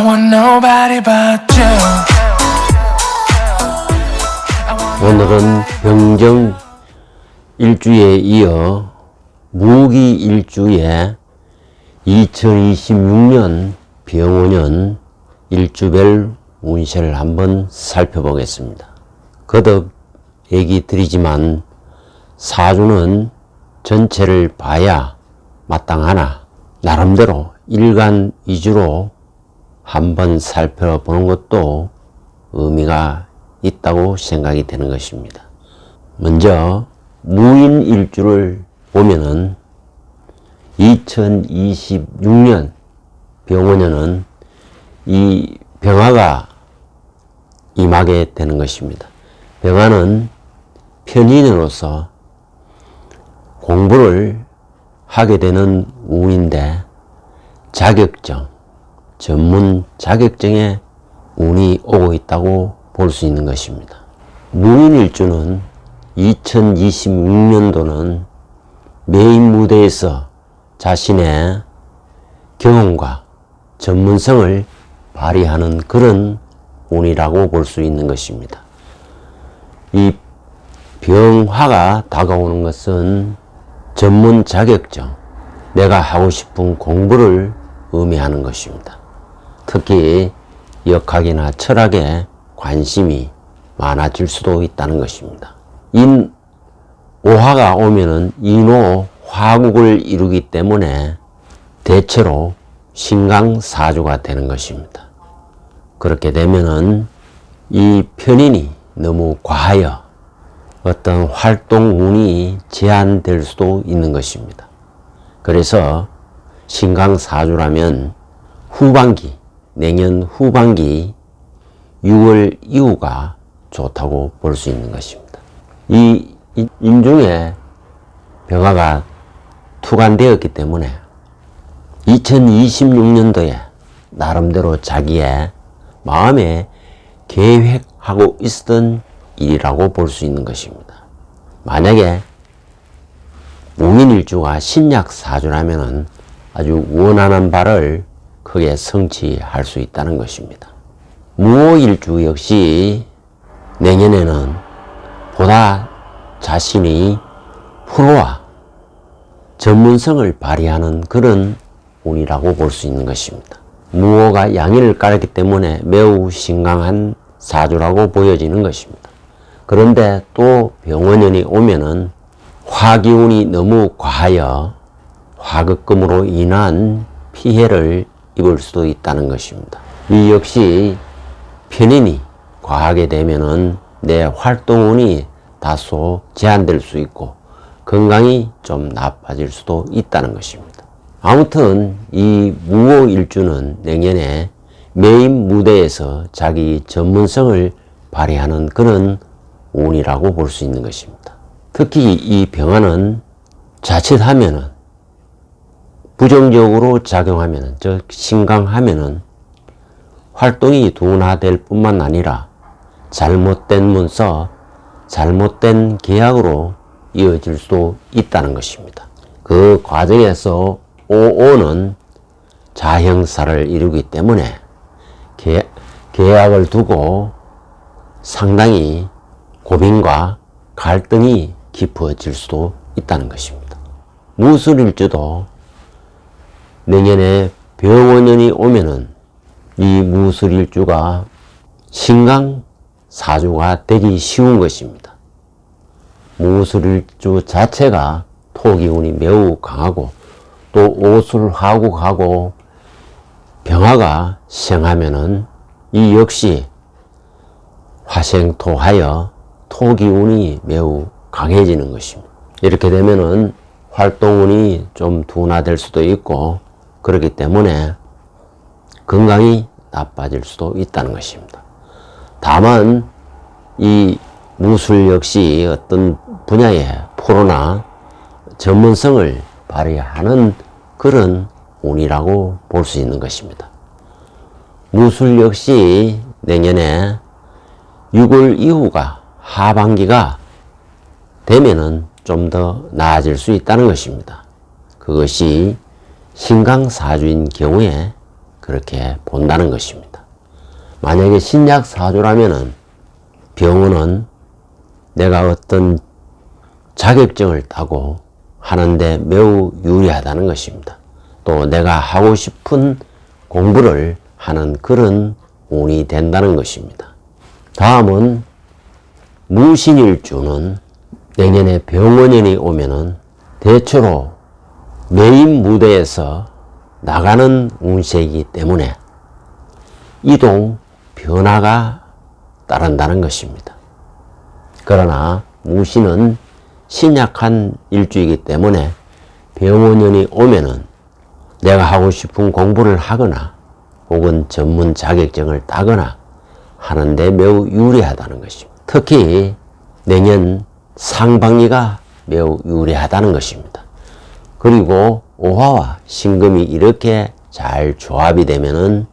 want nobody but you. 오늘은 병정 일주에 이어 무기 일주에 2026년 병원년 일주별 운세를 한번 살펴보겠습니다. 거듭 얘기 드리지만 사주는 전체를 봐야 마땅하나 나름대로 일간 위주로 한번 살펴보는 것도 의미가 있다고 생각이 되는 것입니다. 먼저 무인 일주를 보면은 2026년 병원년은 이 병화가 임하게 되는 것입니다. 병화는 편인으로서 공부를 하게 되는 운인데 자격증, 전문 자격증에 운이 오고 있다고 볼 수 있는 것입니다. 무인일주는 2026년도는 메인 무대에서 자신의 경험과 전문성을 발휘하는 그런 운이라고 볼 수 있는 것입니다. 이 병화가 다가오는 것은 전문 자격증, 내가 하고 싶은 공부를 의미하는 것입니다. 특히 역학이나 철학에 관심이 많아질 수도 있다는 것입니다. 오화가 오면은 인호 화국을 이루기 때문에 대체로 신강사주가 되는 것입니다. 그렇게 되면은 이 편인이 너무 과하여 어떤 활동운이 제한될 수도 있는 것입니다. 그래서 신강사주라면 후반기, 내년 후반기 6월 이후가 좋다고 볼 수 있는 것입니다. 이 인중에 병화가 투관되었기 때문에 2026년도에 나름대로 자기의 마음에 계획하고 있었던 일이라고 볼 수 있는 것입니다. 만약에 무인일주가 신약사주라면 아주 원하는 바를 크게 성취할 수 있다는 것입니다. 무호일주 역시 내년에는 보다 자신이 프로와 전문성을 발휘하는 그런 운이라고 볼 수 있는 것입니다. 무호가 양일을 깔았기 때문에 매우 신강한 사주라고 보여지는 것입니다. 그런데 또 병원년이 오면은 화기운이 너무 과하여 화극금으로 인한 피해를 입을 수도 있다는 것입니다. 이 역시 편인이 과하게 되면은 내 활동운이 다소 제한될 수 있고 건강이 좀 나빠질 수도 있다는 것입니다. 아무튼 이 무호일주는 내년에 메인 무대에서 자기 전문성을 발휘하는 그런 운이라고 볼 수 있는 것입니다. 특히 이 병화는 자칫하면은 부정적으로 작용하면은, 즉 신강하면은 활동이 둔화될 뿐만 아니라 잘못된 문서, 잘못된 계약으로 이어질 수도 있다는 것입니다. 그 과정에서 오오는 자형사를 이루기 때문에 계약을 두고 상당히 고민과 갈등이 깊어질 수도 있다는 것입니다. 무술일주도 내년에 병원년이 오면은 이 무술일주가 신강사주가 되기 쉬운 것입니다. 무술일주 자체가 토기운이 매우 강하고 또 오술화국하고 병화가 생하면은 이 역시 화생토하여 토기운이 매우 강해지는 것입니다. 이렇게 되면은 활동운이 좀 둔화될 수도 있고 그렇기 때문에 건강이 나빠질 수도 있다는 것입니다. 다만 이 무술 역시 어떤 분야의 프로나 전문성을 발휘하는 그런 운이라고 볼 수 있는 것입니다. 무술 역시 내년에 6월 이후가 하반기가 되면은 좀 더 나아질 수 있다는 것입니다. 그것이 신강사주인 경우에 그렇게 본다는 것입니다. 만약에 신약 사주라면은 병원은 내가 어떤 자격증을 따고 하는데 매우 유리하다는 것입니다. 또 내가 하고 싶은 공부를 하는 그런 운이 된다는 것입니다. 다음은 무신일주는 내년에 병원연이 오면은 대체로 메인 무대에서 나가는 운세이기 때문에 이동 변화가 따른다는 것입니다. 그러나 무신은 신약한 일주이기 때문에 병원연이 오면은 내가 하고 싶은 공부를 하거나 혹은 전문 자격증을 따거나 하는데 매우 유리하다는 것입니다. 특히 내년 상반기가 매우 유리하다는 것입니다. 그리고 오화와 신금이 이렇게 잘 조합이 되면은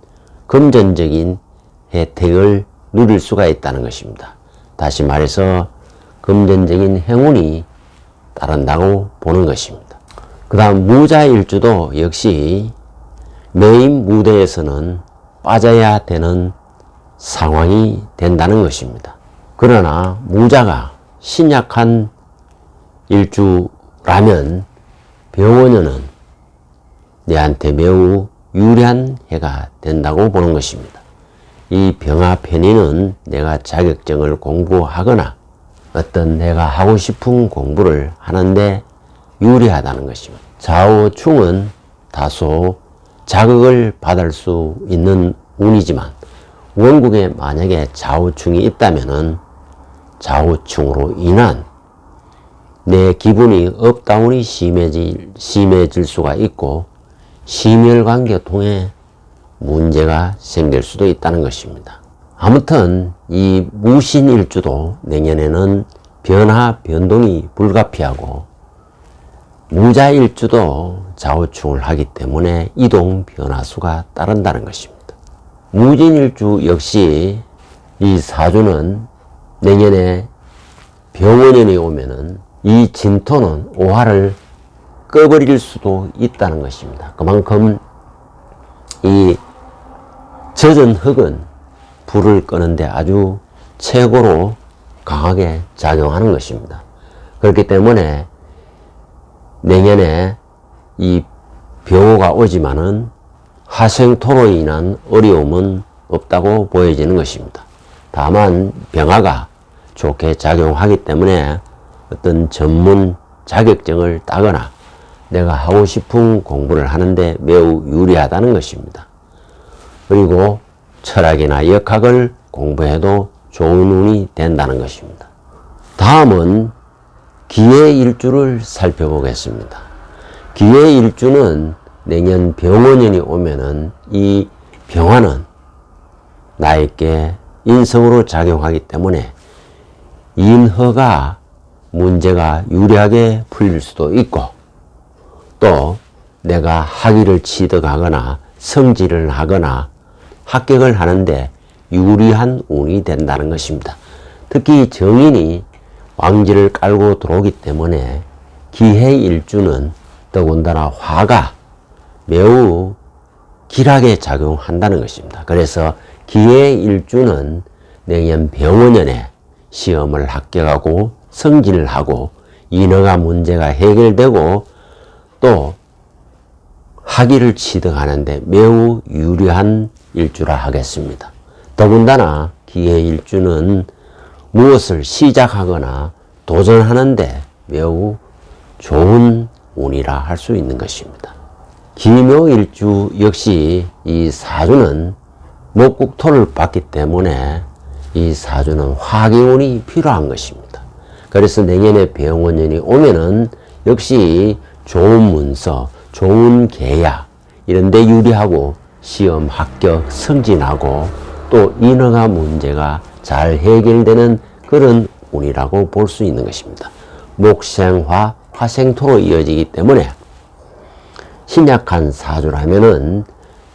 금전적인 혜택을 누릴 수가 있다는 것입니다. 다시 말해서 금전적인 행운이 따른다고 보는 것입니다. 그 다음 무자일주도 역시 메인 무대에서는 빠져야 되는 상황이 된다는 것입니다. 그러나 무자가 신약한 일주라면 병원연은 내한테 매우 유리한 해가 된다고 보는 것입니다. 이 병화편의는 내가 자격증을 공부하거나 어떤 내가 하고 싶은 공부를 하는데 유리하다는 것입니다. 좌우충은 다소 자극을 받을 수 있는 운이지만 원국에 만약에 좌우충이 있다면은 좌우충으로 인한 내 기분이 업다운이 심해질 수가 있고 심혈관계 통해 문제가 생길 수도 있다는 것입니다. 아무튼 이 무신일주도 내년에는 변화 변동이 불가피하고 무자일주도 좌우충을 하기 때문에 이동 변화수가 따른다는 것입니다. 무진일주 역시 이 사주는 내년에 병원연이 오면은 이 진토는 오화를 꺼버릴 수도 있다는 것입니다. 그만큼 이 젖은 흙은 불을 끄는데 아주 최고로 강하게 작용하는 것입니다. 그렇기 때문에 내년에 이 병호가 오지만은 화생토로 인한 어려움은 없다고 보여지는 것입니다. 다만 병화가 좋게 작용하기 때문에 어떤 전문 자격증을 따거나 내가 하고 싶은 공부를 하는데 매우 유리하다는 것입니다. 그리고 철학이나 역학을 공부해도 좋은 운이 된다는 것입니다. 다음은 기해일주를 살펴보겠습니다. 기해일주는 내년 병원연이 오면은 이 병화는 나에게 인성으로 작용하기 때문에 인허가 문제가 유리하게 풀릴 수도 있고 또 내가 학위를 취득하거나 성질을 하거나 합격을 하는데 유리한 운이 된다는 것입니다. 특히 정인이 왕지를 깔고 들어오기 때문에 기해일주는 더군다나 화가 매우 길하게 작용한다는 것입니다. 그래서 기해일주는 내년 병원연에 시험을 합격하고 성질을 하고 인허가 문제가 해결되고 또 학위를 취득하는데 매우 유리한 일주라 하겠습니다. 더군다나 기해일주는 무엇을 시작하거나 도전하는데 매우 좋은 운이라 할 수 있는 것입니다. 기묘일주 역시 이 사주는 목국토를 받기 때문에 이 사주는 화기운이 필요한 것입니다. 그래서 내년에 병원연이 오면은 역시 좋은 문서, 좋은 계약 이런 데 유리하고 시험 합격, 승진하고 또 인허가 문제가 잘 해결되는 그런 운이라고 볼 수 있는 것입니다. 목생화, 화생토로 이어지기 때문에 신약한 사주라면은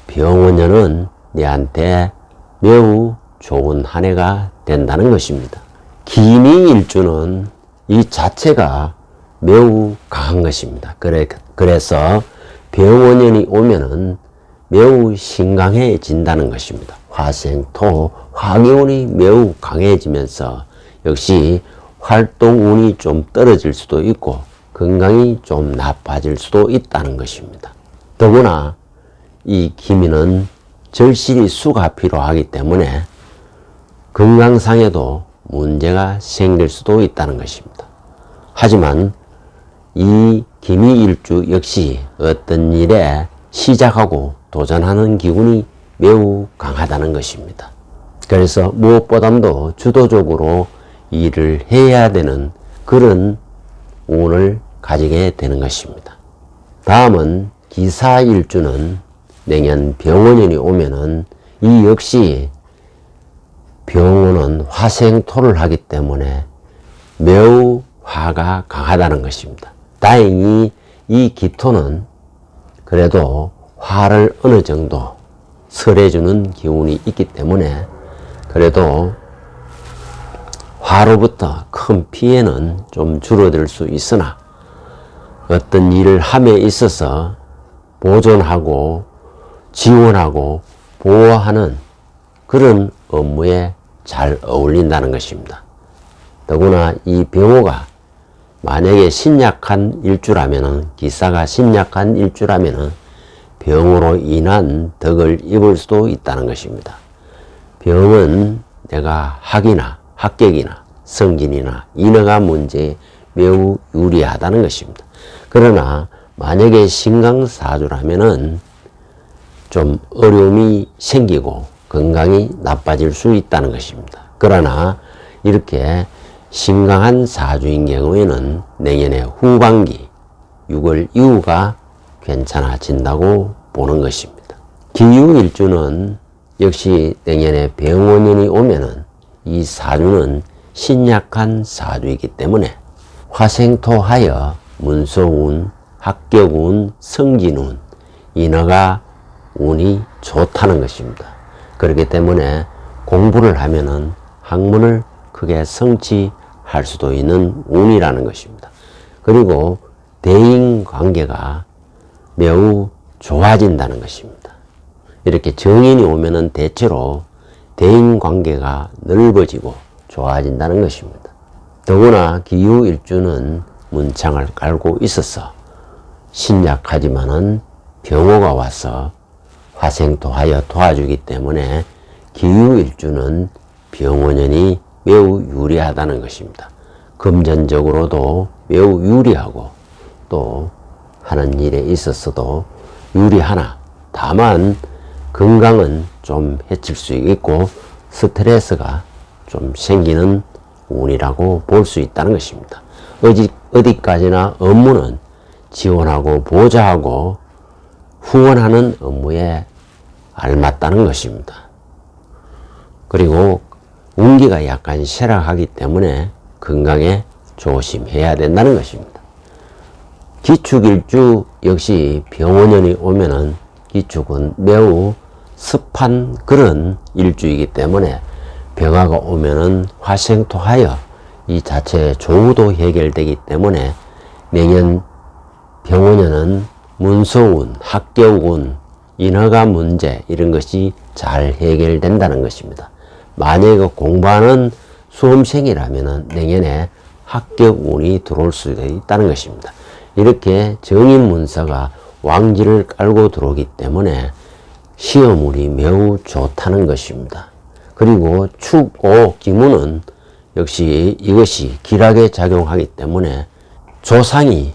병원연은 내한테 매우 좋은 한 해가 된다는 것입니다. 기미일주는 이 자체가 매우 강한 것입니다. 그래서 병원연이 오면은 매우 신강해진다는 것입니다. 화생토, 화기운이 매우 강해지면서 역시 활동운이 좀 떨어질 수도 있고 건강이 좀 나빠질 수도 있다는 것입니다. 더구나 이 기미는 절실히 수가 필요하기 때문에 건강상에도 문제가 생길 수도 있다는 것입니다. 하지만 이 기미일주 역시 어떤 일에 시작하고 도전하는 기운이 매우 강하다는 것입니다. 그래서 무엇보다도 주도적으로 일을 해야 되는 그런 운을 가지게 되는 것입니다. 다음은 기사일주는 내년 병원년이 오면은 이 역시 병원은 화생토를 하기 때문에 매우 화가 강하다는 것입니다. 다행히 이 기토는 그래도 화를 어느 정도 설해주는 기운이 있기 때문에 그래도 화로부터 큰 피해는 좀 줄어들 수 있으나 어떤 일을 함에 있어서 보존하고 지원하고 보호하는 그런 업무에 잘 어울린다는 것입니다. 더구나 이 병호가 만약에 신약한 일주라면은, 기사가 신약한 일주라면은 병으로 인한 덕을 입을 수도 있다는 것입니다. 병은 내가 학이나 합격이나 성진이나 인허가 문제에 매우 유리하다는 것입니다. 그러나 만약에 신강사주라면은 좀 어려움이 생기고 건강이 나빠질 수 있다는 것입니다. 그러나 이렇게 신강한 사주인 경우에는 내년의 후반기 6월 이후가 괜찮아진다고 보는 것입니다. 기유일주는 역시 내년에 병원년이 오면은 이 사주는 신약한 사주이기 때문에 화생토하여 문서운, 합격운, 성진운, 인허가 운이 좋다는 것입니다. 그렇기 때문에 공부를 하면은 학문을 크게 성취할 수도 있는 운이라는 것입니다. 그리고 대인 관계가 매우 좋아진다는 것입니다. 이렇게 정인이 오면은 대체로 대인 관계가 넓어지고 좋아진다는 것입니다. 더구나 기유일주는 문창을 깔고 있어서 신약하지만은 병호가 와서 화생토하여 도와주기 때문에 기유일주는 병원년이 매우 유리하다는 것입니다. 금전적으로도 매우 유리하고 또 하는 일에 있어서도 유리하나 다만 건강은 좀 해칠 수 있고 스트레스가 좀 생기는 운이라고 볼 수 있다는 것입니다. 어디까지나 업무는 지원하고 보좌하고 후원하는 업무에 알맞다는 것입니다. 그리고 운기가 약간 쇠락하기 때문에 건강에 조심해야 된다는 것입니다. 기축일주 역시 병원년이 오면은 기축은 매우 습한 그런 일주이기 때문에 병화가 오면은 화생토하여 이 자체의 조우도 해결되기 때문에 내년 병원년은 문서운, 합격운, 인허가 문제 이런 것이 잘 해결된다는 것입니다. 만약에 공부하는 수험생이라면 내년에 합격운이 들어올 수도 있다는 것입니다. 이렇게 정인문서가 왕지를 깔고 들어오기 때문에 시험운이 매우 좋다는 것입니다. 그리고 축오 기문은 역시 이것이 길하게 작용하기 때문에 조상이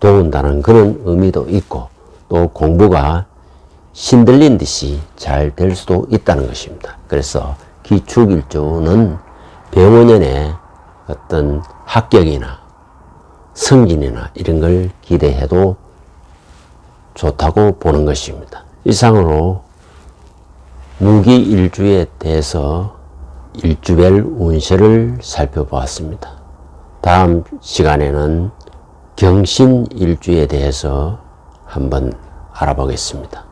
도운다는 그런 의미도 있고 또 공부가 신들린 듯이 잘 될 수도 있다는 것입니다. 그래서 기축일주는 병원년에 어떤 합격이나 승진이나 이런 걸 기대해도 좋다고 보는 것입니다. 이상으로 무기일주에 대해서 일주별 운세를 살펴보았습니다. 다음 시간에는 경신일주에 대해서 한번 알아보겠습니다.